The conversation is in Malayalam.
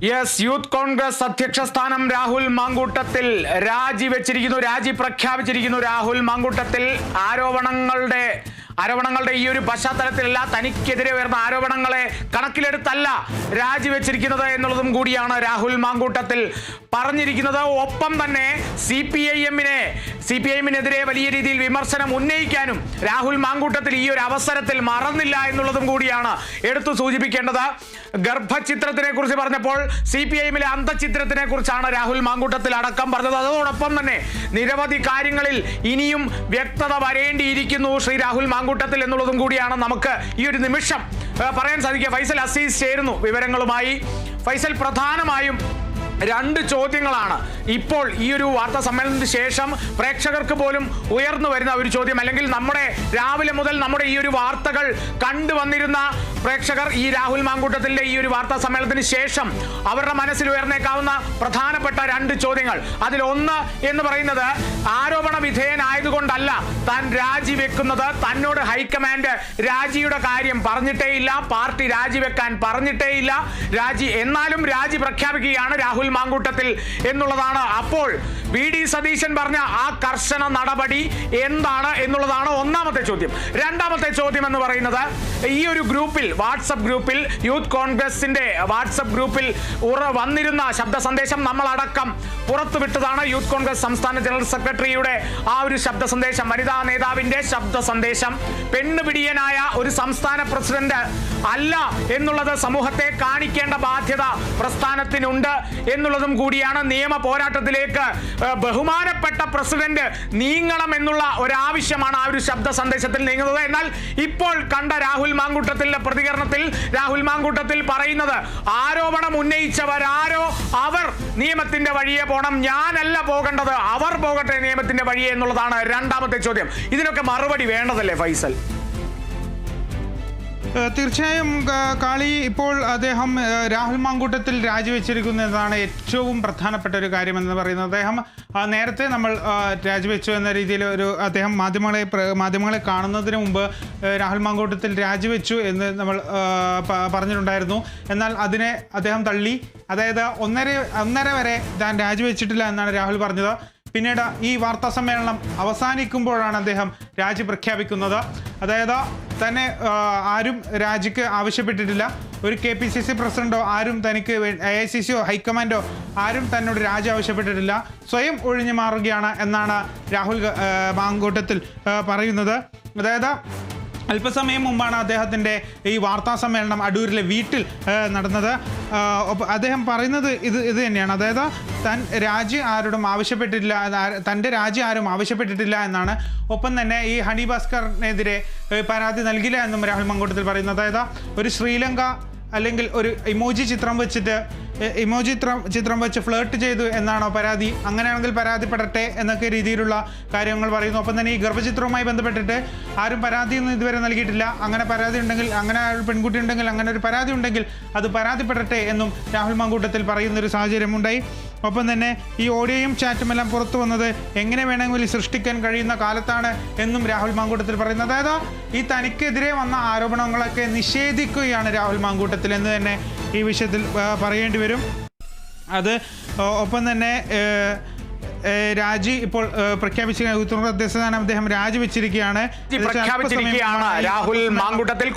യെസ്, യൂത്ത് കോൺഗ്രസ് അധ്യക്ഷ സ്ഥാനം രാഹുൽ മാങ്കൂട്ടത്തിൽ രാജിവെച്ചിരിക്കുന്നു, രാജി പ്രഖ്യാപിച്ചിരിക്കുന്നു. രാഹുൽ മാങ്കൂട്ടത്തിൽ ആരോപണങ്ങളുടെ ഈ ഒരു പശ്ചാത്തലത്തിലല്ല, തനിക്കെതിരെ ഉയർന്ന ആരോപണങ്ങളെ കണക്കിലെടുത്തല്ല രാജിവെച്ചിരിക്കുന്നത് എന്നുള്ളതും കൂടിയാണ് രാഹുൽ മാങ്കൂട്ടത്തിൽ പറഞ്ഞിരിക്കുന്നത്. ഒപ്പം തന്നെ സി പി ഐ എമ്മിനെതിരെ വലിയ രീതിയിൽ വിമർശനം ഉന്നയിക്കാനും രാഹുൽ മാങ്കൂട്ടത്തിൽ ഈ ഒരു അവസരത്തിൽ മറന്നില്ല എന്നുള്ളതും കൂടിയാണ് എടുത്തു സൂചിപ്പിക്കേണ്ടത്. ഗർഭചിത്രത്തിനെ കുറിച്ച് പറഞ്ഞപ്പോൾ സി പി ഐ എമ്മിലെ അന്തചിത്രത്തിനെ കുറിച്ചാണ് രാഹുൽ മാങ്കൂട്ടത്തിൽ അടക്കം പറഞ്ഞത്. അതോടൊപ്പം തന്നെ നിരവധി കാര്യങ്ങളിൽ ഇനിയും വ്യക്തത വരേണ്ടിയിരിക്കുന്നു ശ്രീ രാഹുൽ മാങ്കൂട്ടത്തിൽ എന്നുള്ളതും കൂടിയാണ് നമുക്ക് ഈ ഒരു നിമിഷം പറയാൻ സാധിക്കുക. ഫൈസൽ അസീസ് ചേരുന്നു വിവരങ്ങളുമായി. ഫൈസൽ, പ്രധാനമായും രണ്ട് ചോദ്യങ്ങളാണ് ഇപ്പോൾ ഈ ഒരു വാർത്താ സമ്മേളനത്തിന് ശേഷം പ്രേക്ഷകർക്ക് പോലും ഉയർന്നു വരുന്ന ഒരു ചോദ്യം, അല്ലെങ്കിൽ രാവിലെ മുതൽ നമ്മുടെ ഈ ഒരു വാർത്തകൾ കണ്ടുവന്നിരുന്ന പ്രേക്ഷകർ ഈ രാഹുൽ മാങ്കൂട്ടത്തിന്റെ ഈ ഒരു വാർത്താ സമ്മേളനത്തിന് ശേഷം അവരുടെ മനസ്സിൽ ഉയർന്നേക്കാവുന്ന പ്രധാനപ്പെട്ട രണ്ട് ചോദ്യങ്ങൾ. അതിലൊന്ന് എന്ന് പറയുന്നത്, ആരോപണ വിധേയനായതുകൊണ്ടല്ല താൻ രാജിവെക്കുന്നത്, തന്നോട് ഹൈക്കമാൻഡ് രാജിയുടെ കാര്യം പറഞ്ഞിട്ടേയില്ല, പാർട്ടി രാജിവെക്കാൻ പറഞ്ഞിട്ടേയില്ല, എന്നാലും രാജി പ്രഖ്യാപിക്കുകയാണ് രാഹുൽ മാങ്കൂട്ടത്തിൽ എന്നുള്ളതാണ്. അപ്പോൾ വി ഡി സതീശൻ പറഞ്ഞ ആ കർശന നടപടി എന്താണ് എന്നുള്ളതാണ് ഒന്നാമത്തെ ചോദ്യം. രണ്ടാമത്തെ ചോദ്യം എന്ന് പറയുന്നത്, ഈ ഒരു ഗ്രൂപ്പിൽ, വാട്സപ്പ് ഗ്രൂപ്പിൽ, യൂത്ത് കോൺഗ്രസിന്റെ വാട്സപ്പ് ഗ്രൂപ്പിൽ വന്നിരുന്ന ശബ്ദ സന്ദേശം നമ്മളടക്കം പുറത്തുവിട്ടതാണ്. യൂത്ത് കോൺഗ്രസ് സംസ്ഥാന ജനറൽ സെക്രട്ടറിയുടെ ആ ഒരു ശബ്ദ സന്ദേശം, വനിതാ നേതാവിന്റെ ശബ്ദ സന്ദേശം. പെണ്ണുപിടിയനായ ഒരു സംസ്ഥാന പ്രസിഡന്റ് അല്ല എന്നുള്ളത് സമൂഹത്തെ കാണിക്കേണ്ട ബാധ്യത പ്രസ്ഥാനത്തിനുണ്ട് എന്നുള്ളതും കൂടിയാണ്. നിയമ പോരാട്ടത്തിലേക്ക് ബഹുമാനപ്പെട്ട പ്രസിഡന്റ് നീങ്ങണം എന്നുള്ള ഒരാവശ്യമാണ് ആ ഒരു ശബ്ദ സന്ദേശത്തിൽ നീങ്ങുന്നത്. എന്നാൽ ഇപ്പോൾ കണ്ട രാഹുൽ മാങ്കൂട്ടത്തിന്റെ പ്രതികരണത്തിൽ രാഹുൽ മാങ്കൂട്ടത്തിൽ പറയുന്നത്, ആരോപണം ഉന്നയിച്ചവരാരോ അവർ നിയമത്തിന്റെ വഴിയെ പോകണം, ഞാനല്ല പോകേണ്ടത്, അവർ പോകട്ടെ നിയമത്തിന്റെ വഴിയെ എന്നുള്ളതാണ് രണ്ടാമത്തെ ചോദ്യം. ഇതിനൊക്കെ മറുപടി വേണ്ടതല്ലേ ഫൈസൽ? തീർച്ചയായും കാളി, ഇപ്പോൾ അദ്ദേഹം രാഹുൽ മാങ്കൂട്ടത്തിൽ രാജിവെച്ചിരിക്കുന്നതാണ് ഏറ്റവും പ്രധാനപ്പെട്ട ഒരു കാര്യമെന്ന് പറയുന്നത്. അദ്ദേഹം നേരത്തെ നമ്മൾ രാജിവെച്ചു എന്ന രീതിയിൽ അദ്ദേഹം മാധ്യമങ്ങളെ കാണുന്നതിന് മുമ്പ് രാഹുൽ മാങ്കൂട്ടത്തിൽ രാജിവെച്ചു എന്ന് നമ്മൾ പറഞ്ഞിട്ടുണ്ടായിരുന്നു. എന്നാൽ അതിനെ അദ്ദേഹം തള്ളി. അതായത് ഒന്നര വരെ താൻ രാജിവെച്ചിട്ടില്ല എന്നാണ് രാഹുൽ പറഞ്ഞത്. പിന്നീട് ഈ വാർത്താ സമ്മേളനം അവസാനിക്കുമ്പോഴാണ് അദ്ദേഹം രാജി പ്രഖ്യാപിക്കുന്നത്. അതായത് തന്നെ ആരും രാജിക്ക് ആവശ്യപ്പെട്ടിട്ടില്ല. ഒരു KPCC പ്രസിഡന്റോ ആരും തനിക്ക് AICCയോ ഹൈക്കമാൻഡോ ആരും തന്നോട് രാജി ആവശ്യപ്പെട്ടിട്ടില്ല. സ്വയം ഒഴിഞ്ഞു മാറുകയാണ് എന്നാണ് രാഹുൽ മാങ്കൂട്ടത്തിൽ പറയുന്നത്. അതായത് അല്പസമയം മുമ്പാണ് അദ്ദേഹത്തിൻ്റെ ഈ വാർത്താ സമ്മേളനം അടൂരിലെ വീട്ടിൽ നടന്നത്. അദ്ദേഹം പറയുന്നത് ഇത് തന്നെയാണ്. അതായത് തൻ്റെ രാജി ആരും ആവശ്യപ്പെട്ടിട്ടില്ല എന്നാണ്. ഒപ്പം തന്നെ ഈ ഹണി ഭാസ്കറിനെതിരെ പരാതി നൽകില്ല എന്നും രാഹുൽ മാങ്കൂട്ടത്തിൽ പറയുന്നു. അതായത് ഒരു ശ്രീലങ്ക അല്ലെങ്കിൽ ഒരു ഇമോജി ചിത്രം വെച്ച് ഫ്ലേർട്ട് ചെയ്തു എന്നാണോ പരാതി? അങ്ങനെയാണെങ്കിൽ പരാതിപ്പെടട്ടെ എന്നൊക്കെ രീതിയിലുള്ള കാര്യങ്ങൾ പറയുന്നു. ഒപ്പം തന്നെ ഈ ഗർഭചിത്രവുമായി ബന്ധപ്പെട്ടിട്ട് ആരും പരാതിയൊന്നും ഇതുവരെ നൽകിയിട്ടില്ല. അങ്ങനെ പരാതി ഉണ്ടെങ്കിൽ, അങ്ങനെ ഒരു പെൺകുട്ടി ഉണ്ടെങ്കിൽ, അങ്ങനെ ഒരു പരാതി ഉണ്ടെങ്കിൽ അത് പരാതിപ്പെടട്ടെ എന്നും രാഹുൽ മാങ്കൂട്ടത്തിൽ പറയുന്നൊരു സാഹചര്യമുണ്ടായി. ഒപ്പം തന്നെ ഈ ഓഡിയോയും ചാറ്റുമെല്ലാം പുറത്തു വന്നത് എങ്ങനെ വേണമെങ്കിലും സൃഷ്ടിക്കാൻ കഴിയുന്ന കാലത്താണ് എന്നും രാഹുൽ മാങ്കൂട്ടത്തിൽ പറയുന്നത്. അതായത് ഈ തനിക്കെതിരെ വന്ന ആരോപണങ്ങളൊക്കെ നിഷേധിക്കുകയാണ് രാഹുൽ മാങ്കൂട്ടത്തിൽ എന്ന് തന്നെ ഈ വിഷയത്തിൽ പറയേണ്ടി വരും. ഒപ്പം തന്നെ രാജി ഇപ്പോൾ പ്രഖ്യാപിച്ചിരിക്കുകയാണ്. അദ്ദേഹം രാജിവെച്ചിരിക്കുകയാണ്. രാഹുൽ മാങ്കൂട്ടത്തിൽ